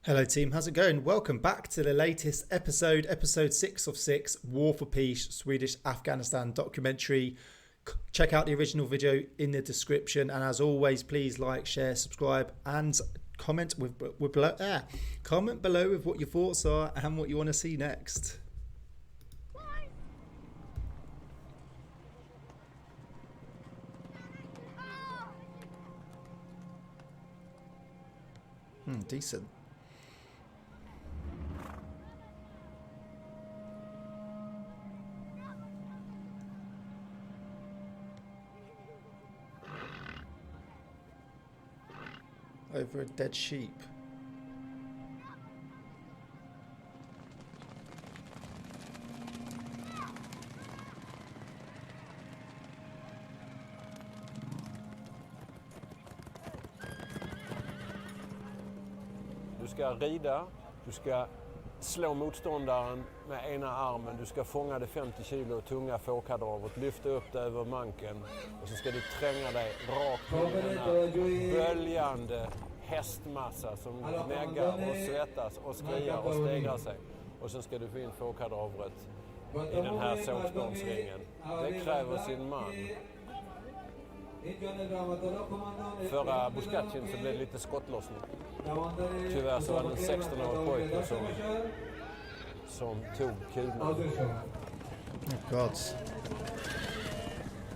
Hello team, how's it going? Welcome back to the latest episode 6 of 6, War for Peace, Swedish Afghanistan documentary. Check out the original video in the description, and as always, please like, share, subscribe, and comment comment below with what your thoughts are and what you want to see next. Decent. Over a dead sheep. Du ska rida, du ska slå motståndaren med ena armen, du ska fånga det 50 kilo tunga fårkadavret, lyfta upp det över manken och så ska du tränga dig rakt in i den här böljande hästmassa som gnäggar och svettas och skriar och stegrar sig. Och sen ska du få in fårkadavret i den här sågspånsringen. Det kräver sin man. Förra Buscacin så blev det lite skottlossning. Tyvärr så var det en 16-årig pojke som tog kulan.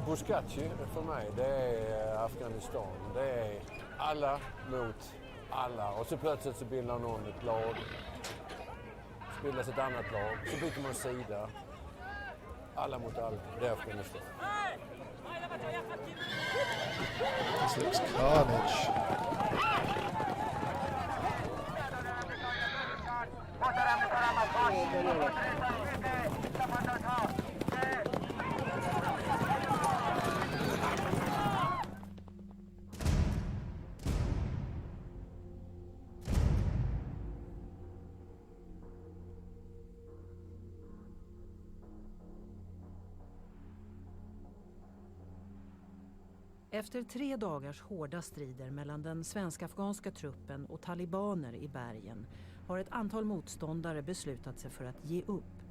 Buscacin för mig, det är Afghanistan. Det är alla mot alla. Och så plötsligt så bildar någon ett lag. Så bildas ett annat lag. Så byter man sida. Alla mot alla. Det är Afghanistan. This looks carnage. Efter 3 dagars hårda strider mellan den svensk-afghanska truppen och talibaner i bergen har ett antal motståndare beslutat sig för att ge upp.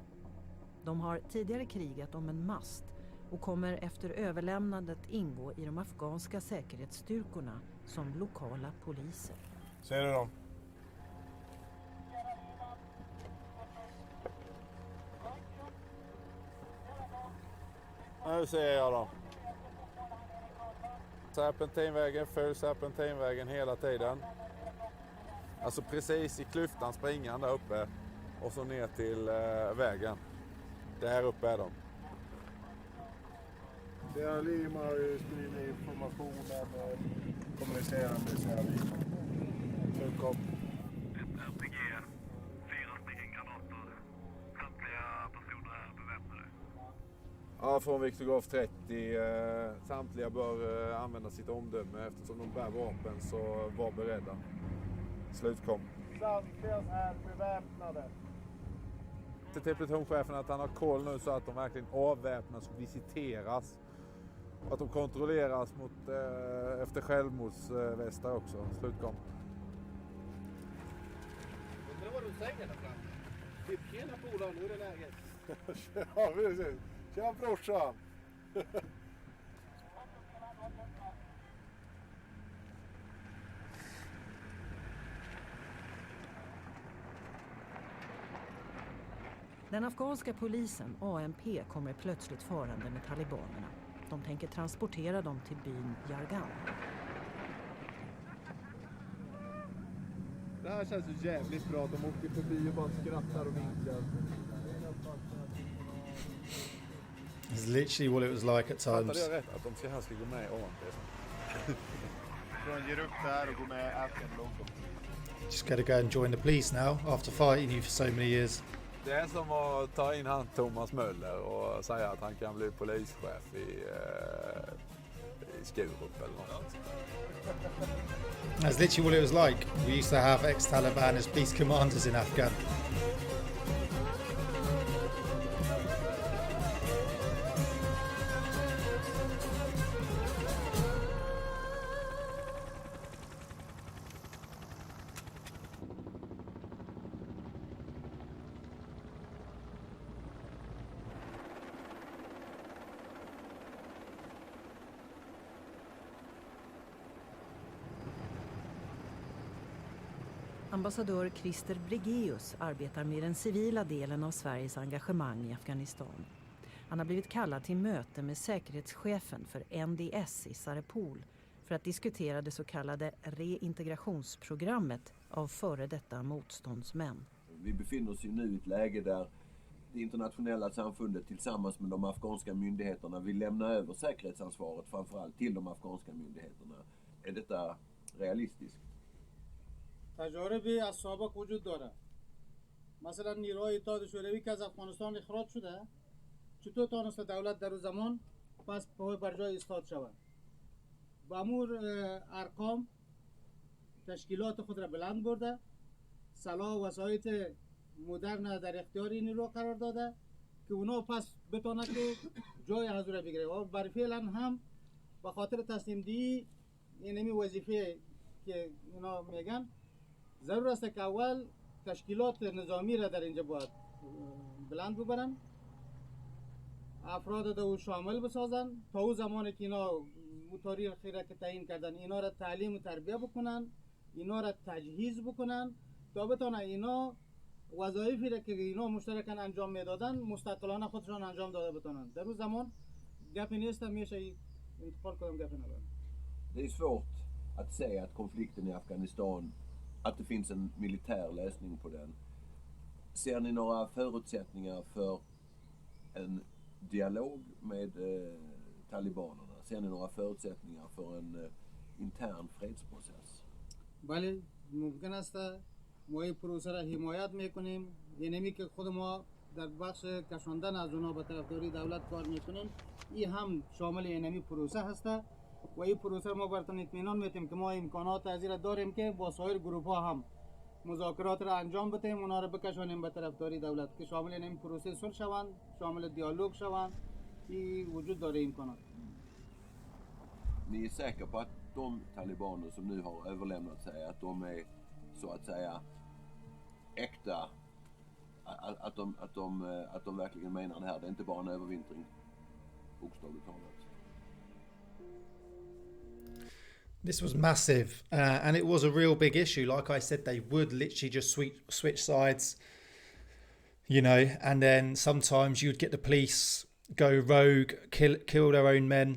De har tidigare krigat om en mast och kommer efter överlämnandet ingå i de afghanska säkerhetsstyrkorna som lokala poliser. Ser du dem? Nu ser jag dem. Serpentinvägen följs serpentinvägen hela tiden. Alltså precis i klyftan springan där uppe och så ner till vägen. Där uppe är de. Sierra Lima har ju spridit informationen och kommunicerande Sierra Lima. Fulkom. Ett RPG, 4 stycken granater. Samtliga personer är beväpnade. Ja, från Victor Golf 30. Samtliga bör använda sitt omdöme eftersom de bär vapen, så var beredda. Slutkom. Samtliga är beväpnade. Till plutonchefen att han har koll nu så att de verkligen avväpnas och visiteras. Och att de kontrolleras mot, efter självmordsvästar också. Slutkom. Undrar vad du säger där fram. Tjena polaren, hur är läget? Ja, precis. Tjena brorsan. Den afghanska polisen, ANP, kommer plötsligt farande med talibanerna. De tänker transportera dem till byn Yargan. Det här känns ju jävligt bra. De åker förbi och bara skrattar och vinkar. It's literally what it was like at Fattade times. jag rätt att de här ska gå med ANP? De ger upp det här och går med Afghan Local. Just gotta go and join the police now after fighting you for so many years. Det är som att ta in han Thomas Möller och säga att han kan bli polischef i Skurup eller något. That's literally what it was like. We used to have ex-Taliban as police commanders in Afghan. Ambassadör Christer Bregeus arbetar med den civila delen av Sveriges engagemang i Afghanistan. Han har blivit kallad till möte med säkerhetschefen för NDS i Sarepol för att diskutera det så kallade reintegrationsprogrammet av före detta motståndsmän. Vi befinner oss ju nu i ett läge där det internationella samfundet tillsammans med de afghanska myndigheterna vill lämna över säkerhetsansvaret framförallt till de afghanska myndigheterna. Är detta realistiskt? تجارب از سابق وجود داره. مثلا نیروهای اتحاد شوروی که از افغانستان اخراج شده چطور تونست دولت در اون زمان پس پای بر جای ایستاد شود؟ با امور ارقام تشکیلات خود را بلند برده، سلاح و وسایط مدرن در اختیار این نیرو قرار داده که اونا پس بتونه که جای حضور بگیره و برای فعلا هم به خاطر تسلیم دهی اینمی وظیفه که اونا میگن ضرور است که اول تشکیلات نظامی را در اینجا باید بلند ببرن، افراد رو شامل بسازن تا اون زمانی که اینا تاریخ خیره که تعیین کردن اینا را تعلیم و تربیه بکنن، اینا را تجهیز بکنن تا بتونن اینا وظایفی را که اینا مشترکاً انجام میدادن مستقلانه خودشان انجام داده بتونن. در اون زمان گپی نیست میشه انتقال کنم گپی نداره. Det är svårt att se att konflikten i Afghanistan, att det finns en militär lösning på den. Ser ni några förutsättningar för en dialog med talibanerna? Ser ni några förutsättningar för en intern fredsprocess? بله ممکن است ما این پروسه را حمایت میکنیم، یعنی که خود ما در بخش کشاندن از اونها به طرفداری دولت کار میکنیم. این هم شامل اینمی پروسه هسته و این پروسه ما براتون اطمینان میدیم که ما امکانات از این داریم که با سایر گروه ها هم مذاکرات را انجام بدیم، اونا را بکشانیم به طرفداری دولت که شامل این پروسه صلح شوند، شامل دیالوگ شوند. این وجود داره امکانات. Ni är säkra på att de talibaner som nu har överlämnat sig, att de är så att säga äkta, att de verkligen menar det här, det är inte bara en övervintring bokstavligt talat? This was massive, and it was a real big issue. Like I said, they would literally just switch sides, you know, and then sometimes you'd get the police go rogue, kill their own men,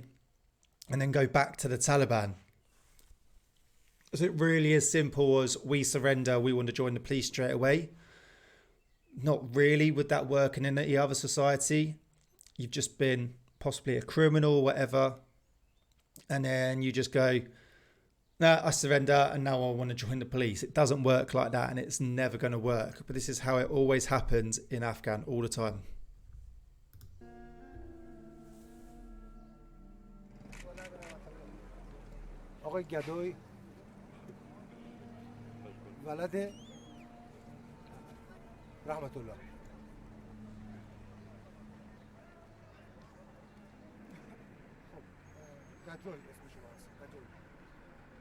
and then go back to the Taliban. Is it really as simple as we surrender, we want to join the police straight away? Not really. Would that work in any other society? You've just been possibly a criminal or whatever, and then you just go, no, I surrender and now I want to join the police. It doesn't work like that, and it's never going to work. But this is how it always happens in Afghan all the time. آقای گدای ولد رحمت الله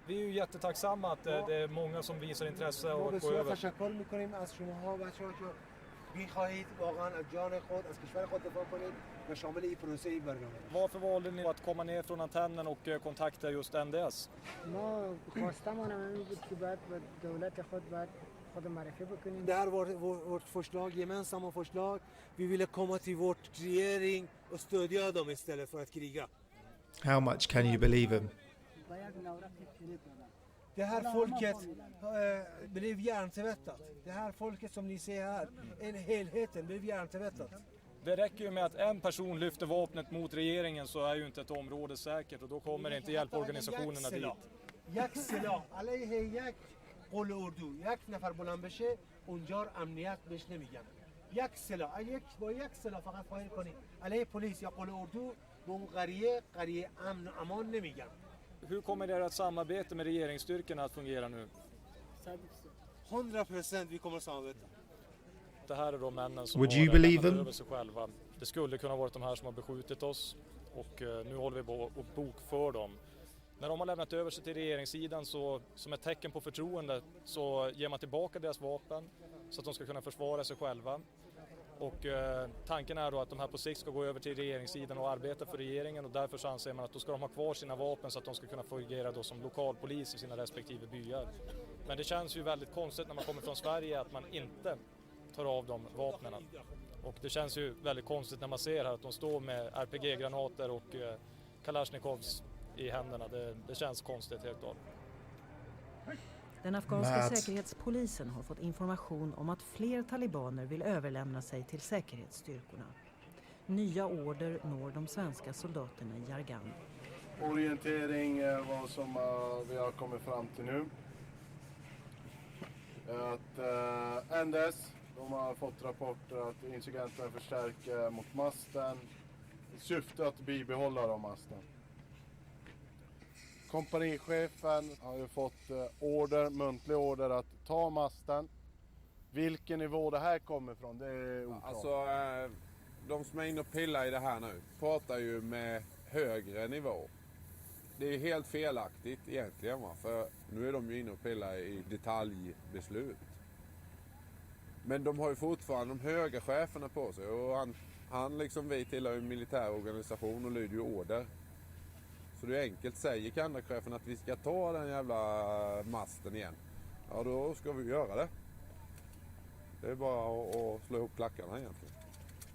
Vi är ju jättetacksamma att det är många som visar intresse och går över. تشکر می‌کنیم از شماها بچه‌ها که می‌خواهید واقعا از جان خود از کشور خود دفاع کنید و شامل این پروسه این برنامه. Varför valde ni att komma ner från antennen och kontakta just NDS? ما خواستمان این بود که بعد با دولت خود بعد خود معرفی بکنیم. Där vårt förslag, gemensamma förslag, vi ville komma till vårt regering och stödja dem istället för att kriga. How much can you believe him? Det här folket blev hjärntvättat. Det här folket som ni ser här, helheten blev hjärntvättat. Det räcker ju med att en person lyfter vapnet mot regeringen så är ju inte ett område säkert och då kommer inte hjälporganisationerna dit. یک سلاح علیه یک قول اردو یک نفر بلند بشه اونجا امنیت بهش نمیگن. یک سلاح با یک سلاح فقط فایر کنی علیه پلیس یا قول اردو به اون قریه امن و امان نمیگن. Hur kommer ert samarbete med regeringsstyrkorna att fungera nu? 100% vi kommer att samarbeta. Det här är de männen som Would har you believe lämnat them? över sig själva. Det skulle kunna vara de här som har beskjutit oss och nu håller vi på att bokför dem. När de har lämnat över sig till regeringssidan så som ett tecken på förtroende så ger man tillbaka deras vapen så att de ska kunna försvara sig själva. Och tanken är då att de här på sikt ska gå över till regeringssidan och arbeta för regeringen, och därför så anser man att då ska de ha kvar sina vapen så att de ska kunna fungera då som lokalpolis i sina respektive byar. Men det känns ju väldigt konstigt när man kommer från Sverige att man inte tar av de vapnen. Och det känns ju väldigt konstigt när man ser här att de står med RPG-granater och Kalashnikovs i händerna. Det känns konstigt helt klart. Den afghanska säkerhetspolisen har fått information om att fler talibaner vill överlämna sig till säkerhetsstyrkorna. Nya order når de svenska soldaterna i Yargan. Orientering är vad som vi har kommit fram till nu. Att NDS, de har fått rapporter att insurgenterna förstärker mot masten i syfte att bibehålla de masten. Kompanichefen har ju fått muntlig order att ta masten. Vilken nivå det här kommer ifrån, det är oklart. Alltså, de som är inne och pillar i det här nu pratar ju med högre nivå. Det är helt felaktigt egentligen, va? För nu är de ju inne och pillar i detaljbeslut. Men de har ju fortfarande de höga cheferna på sig, och han liksom vi tillhör en militär organisation och lyder ju order. Så det är enkelt, säger kandachefen att vi ska ta den jävla masten igen. Ja, då ska vi göra det. Det är bara att slå ihop klackarna egentligen.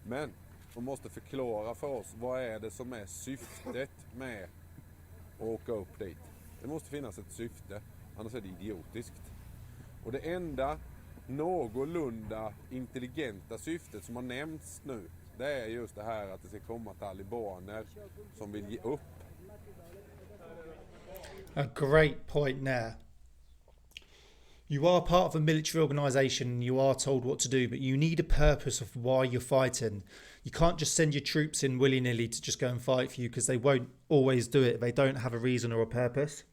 Men de måste förklara för oss vad är det som är syftet med att åka upp dit. Det måste finnas ett syfte, annars är det idiotiskt. Och det enda någorlunda intelligenta syftet som har nämnts nu, det är just det här att det ska komma talibaner som vill ge upp. A great point there. You are part of a military organisation and you are told what to do, but you need a purpose of why you're fighting. You can't just send your troops in willy-nilly to just go and fight for you, because they won't always do it. They don't have a reason or a purpose.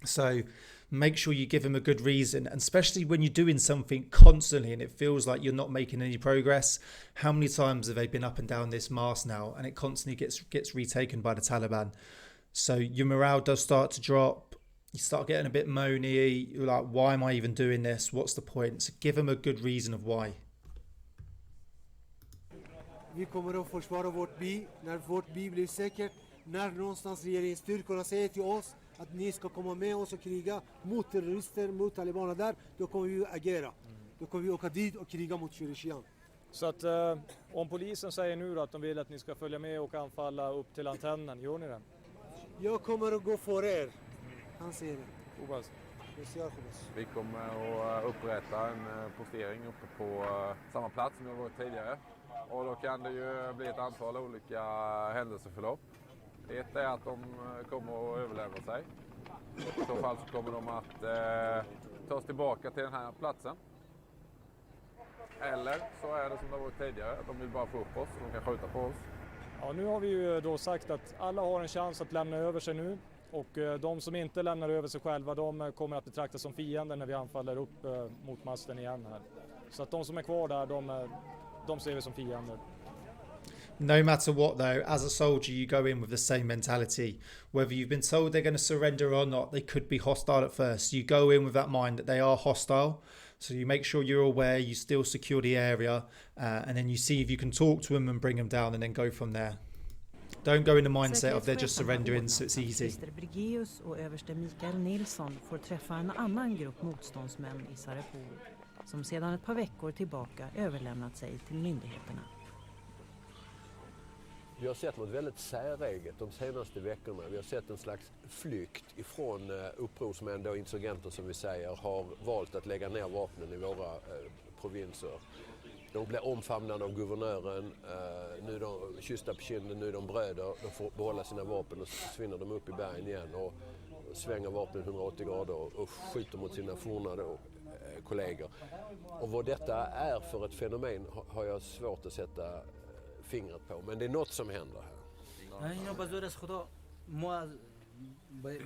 So make sure you give them a good reason, and especially when you're doing something constantly and it feels like you're not making any progress. How many times have they been up and down this mast now, and it constantly gets retaken by the Taliban? So your morale does start to drop. You start getting a bit moany. You're like, why am I even doing this? What's the point? So give them a good reason of why. Vi kommer att försvara vårt by när vårt by blir säkert. När någonstans regeringsstyrkorna säger till oss att ni ska komma med oss och kriga mot terrorister, mot talibaner där, då kommer vi att agera. Då kommer vi åka dit och kriga mot Shirishian. Så att om polisen säger nu då att de vill att ni ska följa med och anfalla upp till antennen, gör ni det? Jag kommer att gå för er. Han säger det. Vi kommer att upprätta en postering uppe på samma plats som vi har varit tidigare. Och då kan det ju bli ett antal olika händelseförlopp. Ett är att de kommer att överlämna sig. I så fall så kommer de att ta oss tillbaka till den här platsen. Eller så är det som det har varit tidigare, att de vill bara få upp oss och de kan skjuta på oss. Ja, nu har vi ju då sagt att alla har en chans att lämna över sig nu. Och de som inte lämnar över sig själva, de kommer att betraktas som fiender när vi anfaller upp mot masten igen här. Så att de som är kvar där, de ser vi som fiender. No matter what though, as a soldier you go in with the same mentality. Whether you've been told they're going to surrender or not, they could be hostile at first. You go in with that mind that they are hostile. So you make sure you're aware, you still secure the area, and then you see if you can talk to them and bring them down and then go from there. Don't go in the mindset of they're just surrendering so it's easy. Mr. Brigeus och överste Mikael Nilsson får träffa en annan grupp motståndsmän i Sarepol som sedan ett par veckor tillbaka överlämnat sig till myndigheterna. Vi har sett något väldigt säreget de senaste veckorna. Vi har sett en slags flykt ifrån upprorsmän och insurgenter som vi säger har valt att lägga ner vapnen i våra provinser. De blir omfamnade av guvernören, nu är de kyssta på kinden, nu är de bröder, de får behålla sina vapen och så försvinner de upp i bergen igen och svänger vapnen 180 grader och skjuter mot sina forna kollegor. Och vad detta är för ett fenomen har jag svårt att sätta fingret på, men det är något som händer här.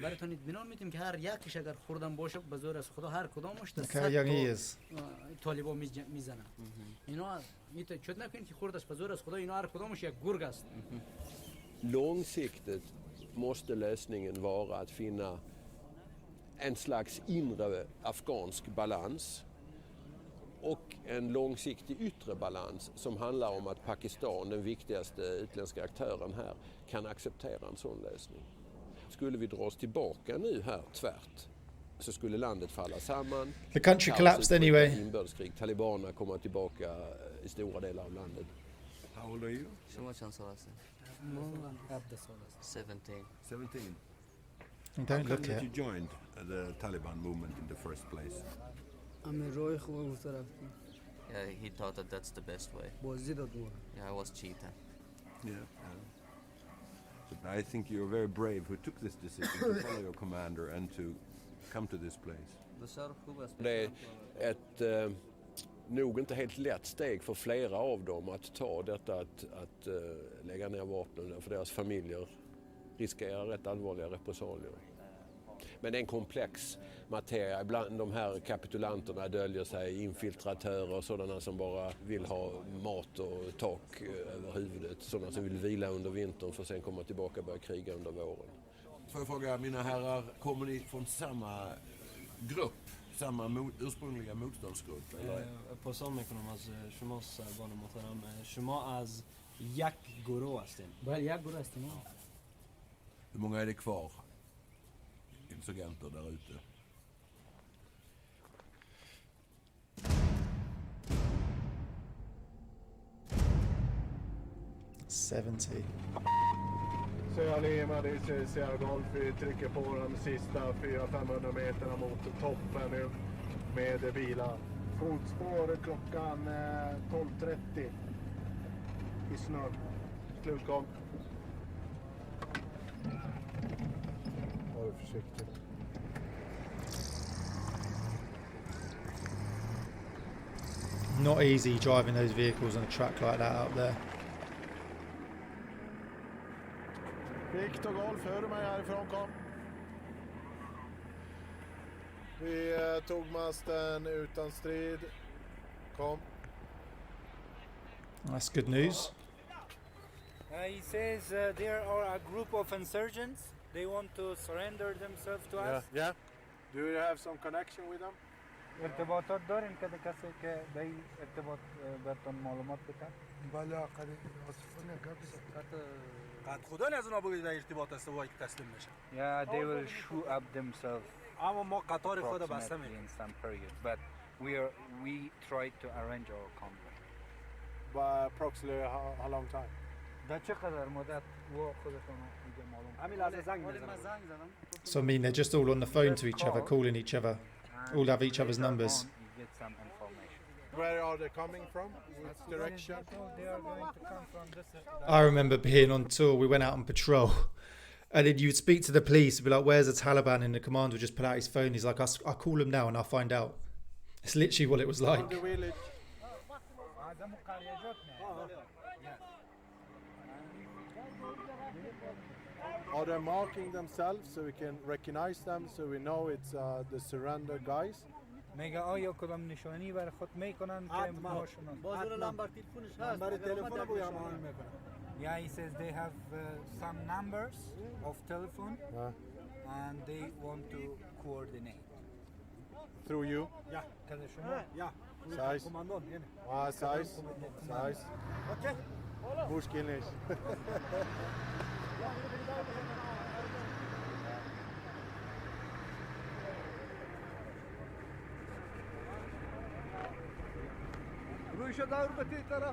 براتونید بنا میتیم که هر یکیش اگر خوردن باشه به زور از خدا هر کدامش طالبا میزنن اینا چطور نکنید که خوردش به زور از خدا اینا هر کدامش یک گرگ است. Långsiktigt måste lösningen vara att finna en slags inre afghansk balans och en långsiktig yttre balans som handlar om att Pakistan, den viktigaste utländska aktören här, kan acceptera en sån lösning. Skulle vi dra oss tillbaka nu här tvärt så skulle landet falla samman. The country collapsed anyway. Inbördeskrig, talibanerna kommer tillbaka i stora delar av landet. How old are you? 17. 17. Don't How look come that it. you joined the Taliban movement in the first place? Yeah, he thought that that's the best way. Yeah, I was cheating. Yeah. But I think you're very brave who took this decision to follow your commander and to come to this place. Det är ett nog inte helt lätt steg för flera av dem att ta detta att lägga ner vapnen, för deras familjer riskerar rätt allvarliga repressalier. Men det är en komplex materia. Bland de här kapitulanterna döljer sig infiltratörer, sådana som bara vill ha mat och tak över huvudet, sådana som vill vila under vintern för att sen komma tillbaka och börja kriga under våren. Får jag fråga, mina herrar, kommer ni från samma grupp, samma ursprungliga motståndsgrupp? پاسام میکنم از شما سربان محترم. شما از یک گروه هستین. بله یک گروه هستیم. Hur många är det kvar? Insurgenter där ute. Sierra Lima, det är Sierra Golf. Vi trycker på de sista 400-500 meterna mot toppen nu med bilar. Fotspår klockan 12:30 i snön. Slutgång. Var försiktig. Not easy driving those vehicles on a track like that up there. Viktor Golf, hör du mig härifrån? Kom. Vi tog masten utan strid. Kom. That's good news. He says there are a group of insurgents. They want to surrender themselves to us. Yeah. Do you have some connection with them? ارتباطات دارین که کسی که به ارتباط براتون معلومات بده؟ بله قد آسفانه قد خدا از اونا بگید در ارتباط است وای که تسلیم نشن. Yeah, they will shoot up themselves. اما ما قطار خود بسته in some period, but we tried to arrange our convoy. By approximately how long time? در چقدر مدت و خودتون میگه معلوم؟ همین لحظه زنگ میزنم. So I mean they're just all on the phone to each other, calling each other. All have each other's numbers. Where are they coming from? Which direction? They are going to come from this. I remember being on tour, we went out on patrol, and then you'd speak to the police and be like, where's the Taliban? And the commander would just pull out his phone. He's like, I'll call him now and I'll find out. It's literally what it was like. The village. Are they marking themselves so we can recognize them, so we know it's the surrender guys? میگه آیا کدام نشانی برای خود میکنن که ما شناسیم؟ بازور نمبر تلفنش هست. نمبر تلفن بو هماهنگ میکنن. Yeah, he says they have some numbers of telephone and they want to coordinate. Through you? Ja. Kan شما؟ Ja. Size. Kommandon, yine. Size. Size. Okej. Mushkil nicht.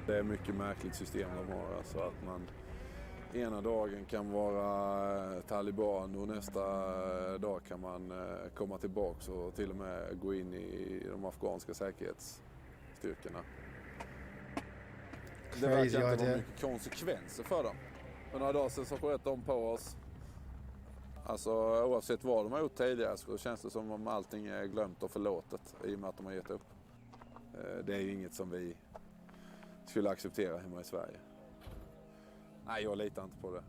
Det är mycket märkligt system de har, alltså att man ena dagen kan vara taliban och nästa dag kan man komma tillbaks och till och med gå in i de afghanska säkerhetsstyrkorna. Det verkar inte vara mycket konsekvenser för dem. För några dagar sedan så sköt de på oss. Alltså oavsett vad de har gjort tidigare så känns det som om allting är glömt och förlåtet i och med att de har gett upp. Det är ju inget som vi skulle acceptera hemma i Sverige. Nej, jag litar inte på det.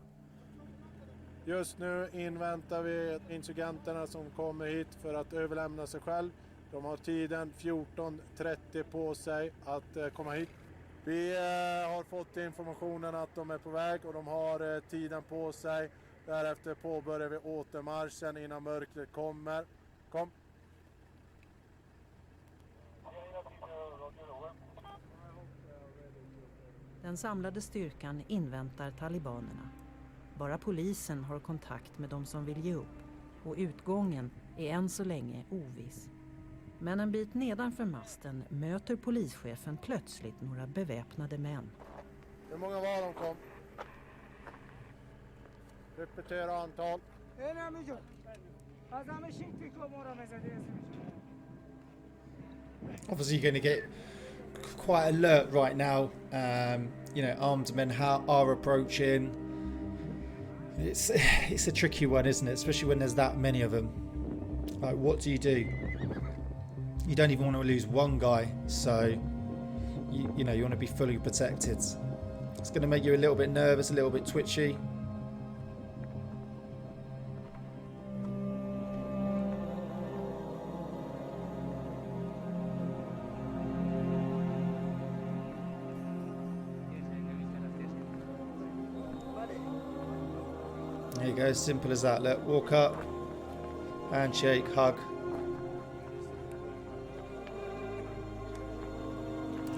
Just nu inväntar vi insurgenterna som kommer hit för att överlämna sig själv. De har tiden 14:30 på sig att komma hit. Vi har fått informationen att de är på väg och de har tiden på sig. Därefter påbörjar vi återmarschen innan mörkret kommer. Kom! Den samlade styrkan inväntar talibanerna. Bara polisen har kontakt med de som vill ge upp och utgången är än så länge oviss. Men en bit nedanför masten möter polischefen plötsligt några beväpnade män. Hur många var de kom? Repetera antal. Obviously you're going to get quite alert right now. Armed men are approaching. It's a tricky one, isn't it? Especially when there's that many of them. Like, what do? You don't even want to lose one guy, so you want to be fully protected. It's going to make you a little bit nervous, a little bit twitchy. There you go, simple as that. Look, walk up, handshake, hug.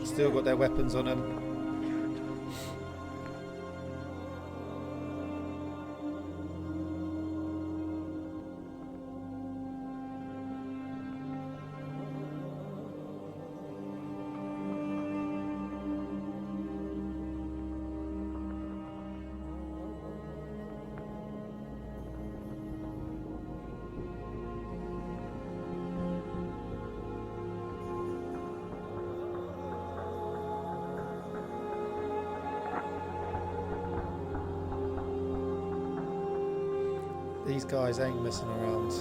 Still got their weapons on them. These guys ain't messing around.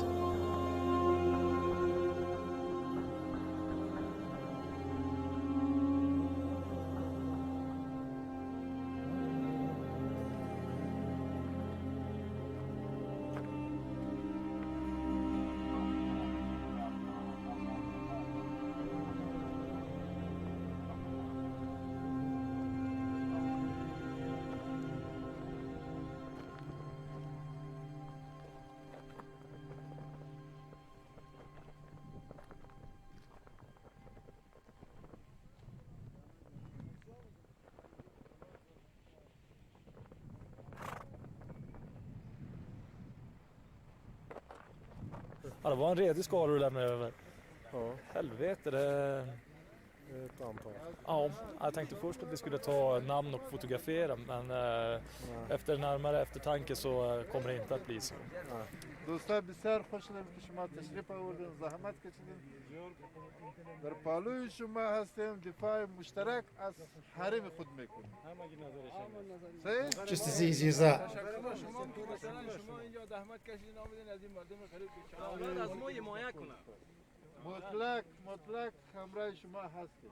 Ja, det var en redig skala du lämnade över. Ja. Helvete, det... Ett antal. Ja, jag tänkte först att vi skulle ta namn och fotografera, men efter närmare eftertanke så kommer det inte att bli så. دوستان بسیار خوشحالم که شما تشریف آوردین زحمت کشیدین در پالوی شما هستیم دفاع مشترک از حریم خود میکنیم Just as easy as that. مطلق همراه شما هستیم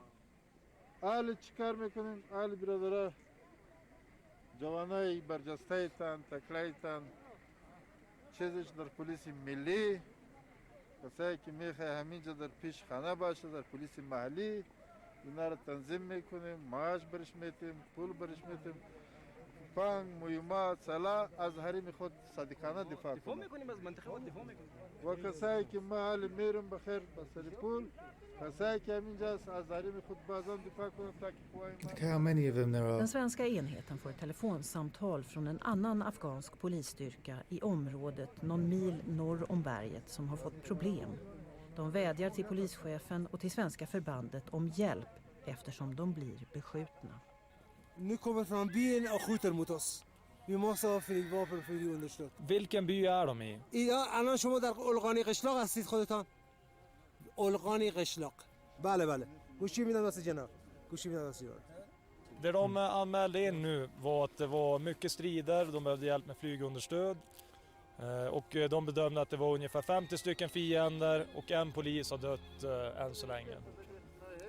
اهل چیکار میکنیم اهل برادرها جوانای برجسته تان تکلای تان چیزش در پلیس ملی کسایی که میخواه همینجا در پیش خانه باشه در پلیس محلی اینا رو تنظیم میکنیم معاش برش میتیم پول برش میتیم فنگ مهمات سلاح از حریم خود صادقانه دفاع میکنیم از منطقه خود دفاع میکنیم و کسایی که محل میرم بخیر بسر پول کسایی که همینجا از حریم خود بازم دفاع کنم تا که قوای Look how many of them there are. Den svenska enheten får ett telefonsamtal från en annan afghansk polisstyrka i området någon mil norr om berget som har fått problem. De vädjar till polischefen och till svenska förbandet om hjälp eftersom de blir beskjutna. Nu kommer från byn och skjuter mot oss. Vi måste ha flygvapen för att understöd. Vilken by är de i? Ja, الان شما در اولغانی قشلاق هستید خودتان. اولغانی قشلاق. بله. گوشی میدم واسه جناب. گوشی میدم واسه جناب. Det de anmälde in nu var att det var mycket strider, de behövde hjälp med flygunderstöd. Och de bedömde att det var ungefär 50 stycken fiender och en polis har dött än så länge.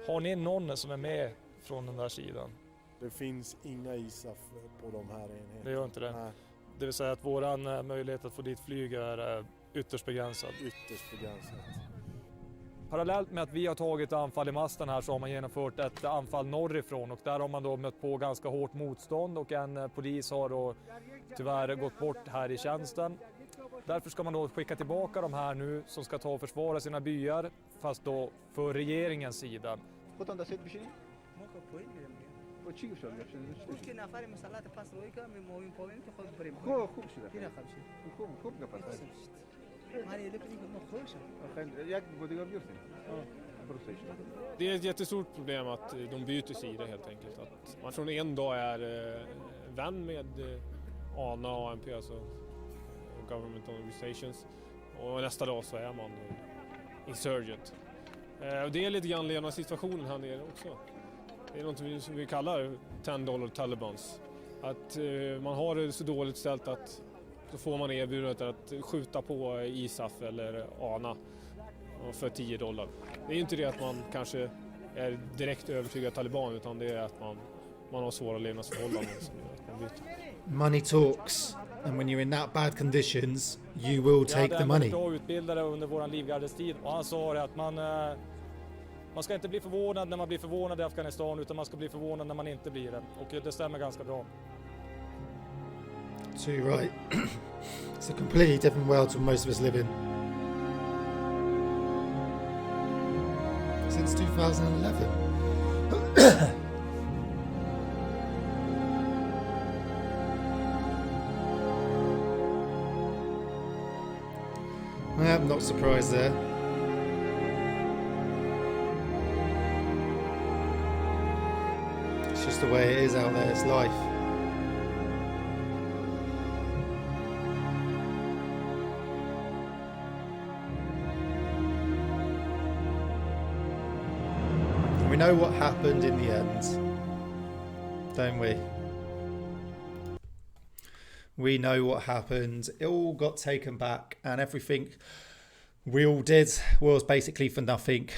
Har ni någon som är med från den där sidan? Det finns inga ISAF på de här enheterna. Det gör inte det? Nej. Det vill säga att våran möjlighet att få dit flyg är ytterst begränsad? Ytterst begränsad. Parallellt med att vi har tagit anfall i masten här så har man genomfört ett anfall norrifrån och där har man då mött på ganska hårt motstånd och en polis har då tyvärr gått bort här i tjänsten. Därför ska man då skicka tillbaka de här nu som ska ta och försvara sina byar fast då för regeringens sida. چی شد مشکل نفر مسلط پس روی که می پایین که خود بریم خوب شده دیگه خوب گفت من یه لپی که خوشم یک بودیگار بیرسیم Det är ett jättestort problem att de byter sidor helt enkelt. Att man från en dag är vän med ANA och ANP, alltså Government Organizations, och nästa dag så är man insurgent. Och det är lite grann levnadssituationen här nere också. Det är något som vi kallar $10 Talibans. Att man har det så dåligt ställt att då får man erbjudandet att skjuta på ISAF eller ANA för $10. Det är inte det att man kanske är direkt övertygad taliban, utan det är att man har svåra levnadsförhållanden som gör att man byter. Money talks, and when you're in that bad conditions you will take the money. Jag hade en utbildare under våran livgardestid och han sa att man ska inte bli förvånad när man blir förvånad i Afghanistan, utan man ska bli förvånad när man inte blir det. Och det stämmer ganska bra. So you're right. It's a completely different world to most of us live in. Since 2011. I'm not surprised there. It's just the way it is out there, it's life. We know what happened in the end, don't we? We know what happened. It all got taken back, and everything we all did was basically for nothing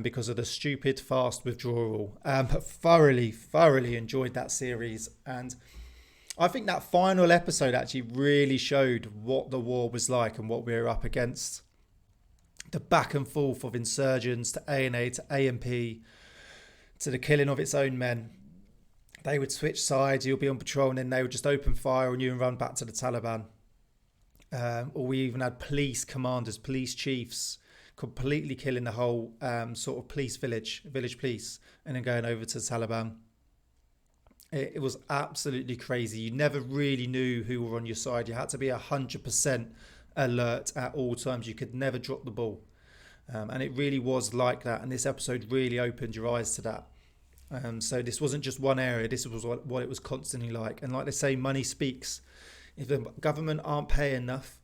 because of the stupid fast withdrawal. But thoroughly enjoyed that series, and I think that final episode actually really showed what the war was like and what we were up against. The back and forth of insurgents to ANA to AMP, to the killing of its own men. They would switch sides, you'll be on patrol, and then they would just open fire on you and run back to the Taliban. Or we even had police commanders, police chiefs, completely killing the whole sort of police village police, and then going over to the Taliban. It was absolutely crazy. You never really knew who were on your side. You had to be 100% alert at all times. You could never drop the ball. And it really was like that. And this episode really opened your eyes to that. So this wasn't just one area. This was what it was constantly like. And like they say, money speaks. If the government aren't paying enough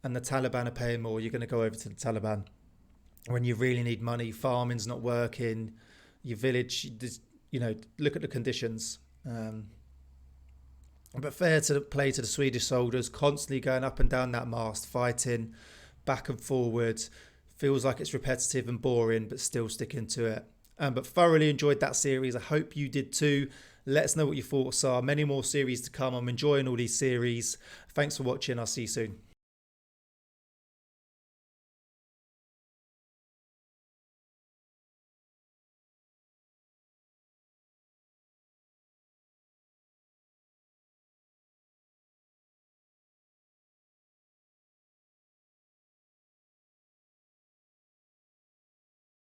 and the Taliban are paying more, you're going to go over to the Taliban. When you really need money, farming's not working, your village, look at the conditions. But fair to play to the Swedish soldiers, constantly going up and down that mast, fighting back and forward. Feels like it's repetitive and boring, but still sticking to it. But thoroughly enjoyed that series. I hope you did too. Let us know what your thoughts are. Many more series to come. I'm enjoying all these series. Thanks for watching. I'll see you soon.